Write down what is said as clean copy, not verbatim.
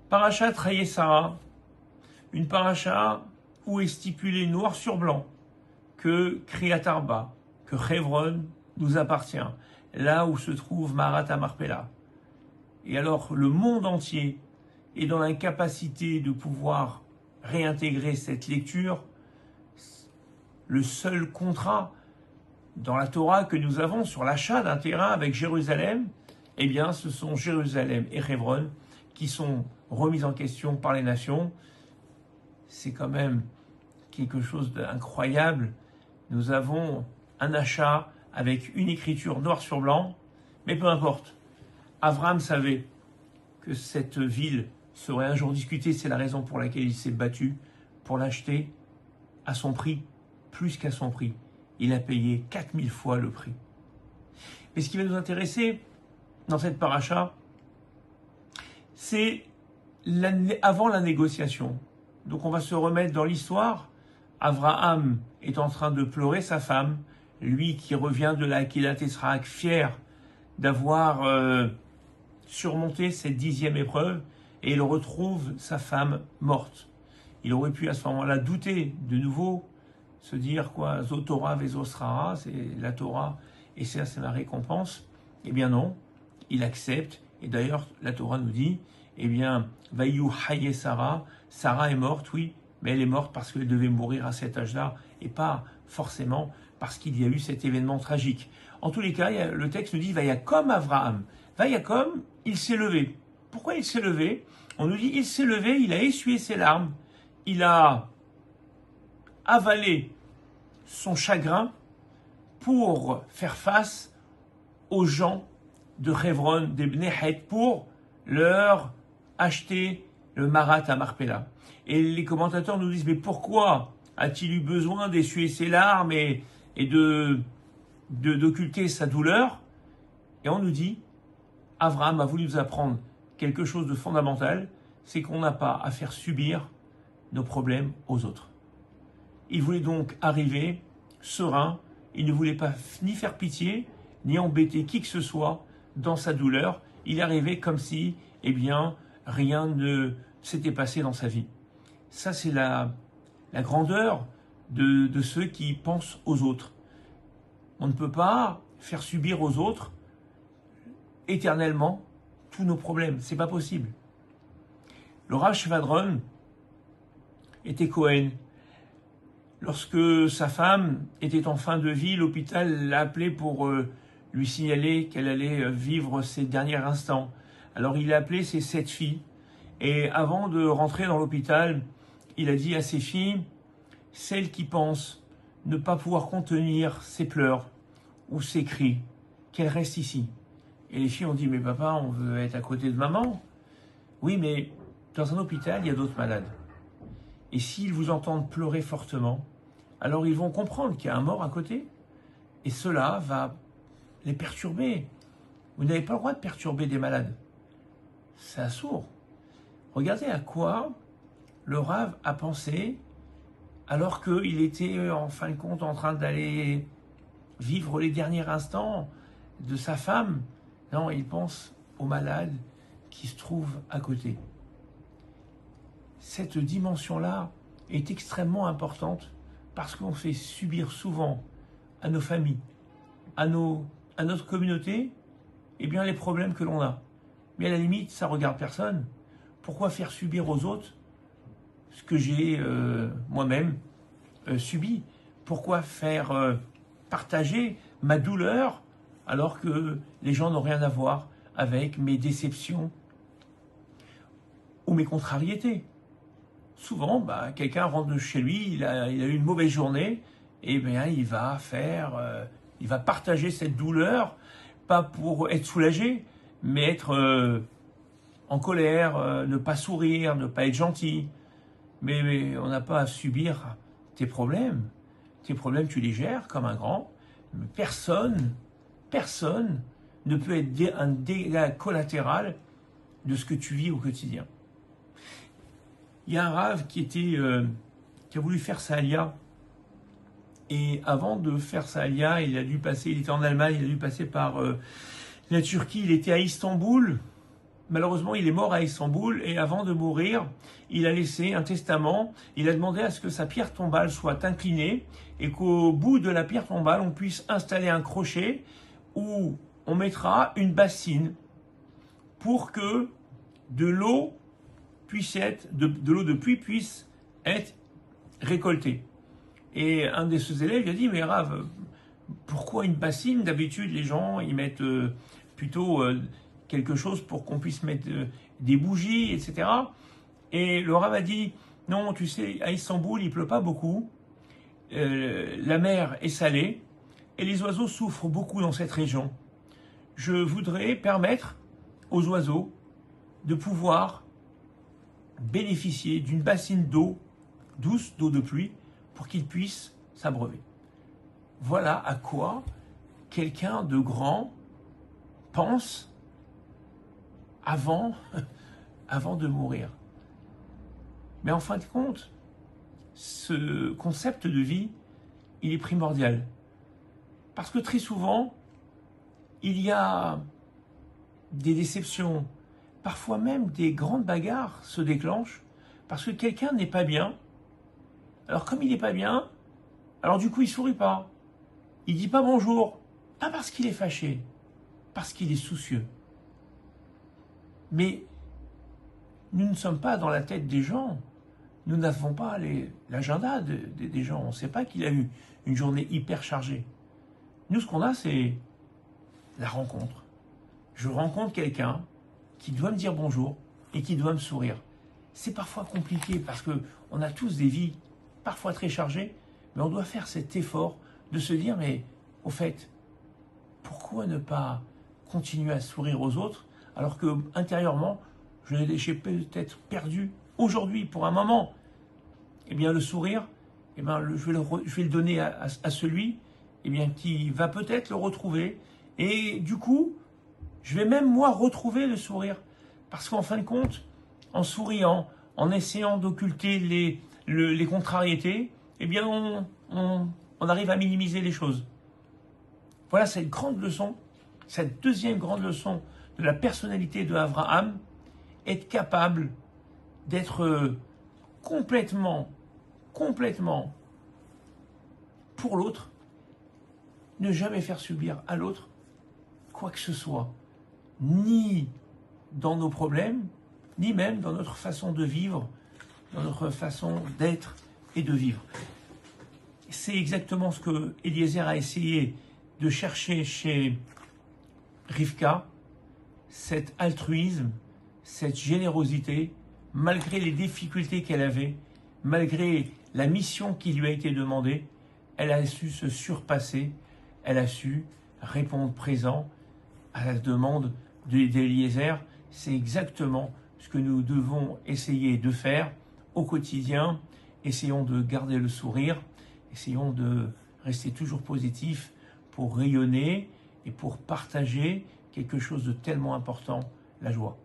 Parachat Chayei-Sarah, une paracha où est stipulé noir sur blanc que Kriyat Arba, que Hebron nous appartient, là où se trouve Marat Marpella. Et alors le monde entier est dans l'incapacité de pouvoir réintégrer cette lecture. Le seul contrat dans la Torah que nous avons sur l'achat d'un terrain avec Jérusalem, eh bien ce sont Jérusalem et Hebron qui sont remises en question par les nations. C'est quand même quelque chose d'incroyable. Nous avons un achat avec une écriture noir sur blanc, mais peu importe. Abraham savait que cette ville serait un jour discutée, c'est la raison pour laquelle il s'est battu pour l'acheter à son prix, plus qu'à son prix. Il a payé 4000 fois le prix. Mais ce qui va nous intéresser dans cette paracha, c'est avant la négociation. Donc on va se remettre dans l'histoire. Abraham est en train de pleurer sa femme, lui qui revient de la Kedat Yisraël, fier d'avoir surmonté cette 10e épreuve, et il retrouve sa femme morte. Il aurait pu à ce moment-là douter de nouveau, se dire quoi, Zotora Vezosrara, c'est la Torah, et ça c'est ma récompense. Eh bien non, il accepte, et d'ailleurs la Torah nous dit, eh bien, Vayu Haye Sarah, Sarah est morte, oui, mais elle est morte parce qu'elle devait mourir à cet âge-là, et pas forcément parce qu'il y a eu cet événement tragique. En tous les cas, le texte nous dit Vayakom Avraham. Vayakom, il s'est levé. Pourquoi il s'est levé? On nous dit il s'est levé, il a essuyé ses larmes, il a avalé son chagrin pour faire face aux gens de Hebron, des Bnei Het, pour leur acheter le Marat à Marpella. Et les commentateurs nous disent, mais pourquoi a-t-il eu besoin d'essuyer ses larmes et d'occulter sa douleur? Et on nous dit, Abraham a voulu nous apprendre quelque chose de fondamental, c'est qu'on n'a pas à faire subir nos problèmes aux autres. Il voulait donc arriver serein, il ne voulait pas ni faire pitié, ni embêter qui que ce soit dans sa douleur. Il arrivait comme si, eh bien, rien ne s'était passé dans sa vie. Ça, c'est la grandeur de ceux qui pensent aux autres. On ne peut pas faire subir aux autres éternellement tous nos problèmes. C'est pas possible. Le Rav Shvadron était Cohen. Lorsque sa femme était en fin de vie, l'hôpital l'a appelé pour lui signaler qu'elle allait vivre ses derniers instants. Alors il a appelé ses 7 filles et avant de rentrer dans l'hôpital, il a dit à ses filles, celles qui pensent ne pas pouvoir contenir ses pleurs ou ses cris, qu'elles restent ici. Et les filles ont dit, mais papa, on veut être à côté de maman. Oui, mais dans un hôpital, il y a d'autres malades. Et s'ils vous entendent pleurer fortement, alors ils vont comprendre qu'il y a un mort à côté. Et cela va les perturber. Vous n'avez pas le droit de perturber des malades. C'est assourd. Regardez à quoi le Rav a pensé alors qu'il était en fin de compte en train d'aller vivre les derniers instants de sa femme. Non, il pense aux malades qui se trouvent à côté. Cette dimension-là est extrêmement importante parce qu'on fait subir souvent à nos familles, à notre communauté, eh bien les problèmes que l'on a. Mais à la limite, ça ne regarde personne. Pourquoi faire subir aux autres ce que j'ai moi-même subi? Pourquoi faire partager ma douleur alors que les gens n'ont rien à voir avec mes déceptions ou mes contrariétés? Souvent, quelqu'un rentre de chez lui, il a eu une mauvaise journée, et bien il va partager cette douleur, pas pour être soulagé, mais être en colère, ne pas sourire, ne pas être gentil. Mais on n'a pas à subir tes problèmes. Tes problèmes, tu les gères comme un grand. Mais personne ne peut être un dégât collatéral de ce que tu vis au quotidien. Il y a un Rav qui a voulu faire sa Aliyah. Et avant de faire sa Aliyah, il était en Allemagne, il a dû passer par la Turquie, il était à Istanbul. malheureusement, il est mort à Istanbul et avant de mourir, il a laissé un testament. Il a demandé à ce que sa pierre tombale soit inclinée et qu'au bout de la pierre tombale, on puisse installer un crochet où on mettra une bassine pour que de l'eau de l'eau de pluie puisse être récoltée. Et un de ses élèves lui a dit, mais Rav, pourquoi une bassine? D'habitude, les gens ils mettent plutôt quelque chose pour qu'on puisse mettre des bougies, etc. Et le Rav a dit, non, tu sais, à Istanbul, il pleut pas beaucoup, la mer est salée, et les oiseaux souffrent beaucoup dans cette région. Je voudrais permettre aux oiseaux de pouvoir bénéficier d'une bassine d'eau douce, d'eau de pluie, pour qu'ils puissent s'abreuver. Voilà à quoi quelqu'un de grand pense avant de mourir. Mais en fin de compte, ce concept de vie, il est primordial. Parce que très souvent, il y a des déceptions, parfois même des grandes bagarres se déclenchent parce que quelqu'un n'est pas bien. Alors comme il n'est pas bien, alors du coup il sourit pas. Il dit pas bonjour. Pas parce qu'il est fâché, parce qu'il est soucieux. Mais nous ne sommes pas dans la tête des gens. Nous n'avons pas l'agenda des gens. On ne sait pas qu'il a eu une journée hyper chargée. Nous, ce qu'on a, c'est la rencontre. Je rencontre quelqu'un qui doit me dire bonjour et qui doit me sourire. C'est parfois compliqué parce qu'on a tous des vies parfois très chargées, mais on doit faire cet effort de se dire, mais au fait, pourquoi ne pas continuer à sourire aux autres alors que intérieurement, j'ai peut-être perdu aujourd'hui pour un moment. Eh bien, le sourire, eh bien, je vais le donner à celui eh bien, qui va peut-être le retrouver. Et du coup, je vais même moi retrouver le sourire. Parce qu'en fin de compte, en souriant, en essayant d'occulter les contrariétés, eh bien, on arrive à minimiser les choses. Voilà cette grande leçon, cette deuxième grande leçon de la personnalité de Abraham, être capable d'être complètement pour l'autre, ne jamais faire subir à l'autre quoi que ce soit, ni dans nos problèmes, ni même dans notre façon de vivre, dans notre façon d'être et de vivre. C'est exactement ce que Eliezer a essayé de chercher chez Rivka, cet altruisme, cette générosité, malgré les difficultés qu'elle avait, malgré la mission qui lui a été demandée, elle a su se surpasser, elle a su répondre présent à la demande d'Eliezer. C'est exactement ce que nous devons essayer de faire au quotidien. Essayons de garder le sourire, essayons de rester toujours positif pour rayonner et pour partager quelque chose de tellement important, la joie.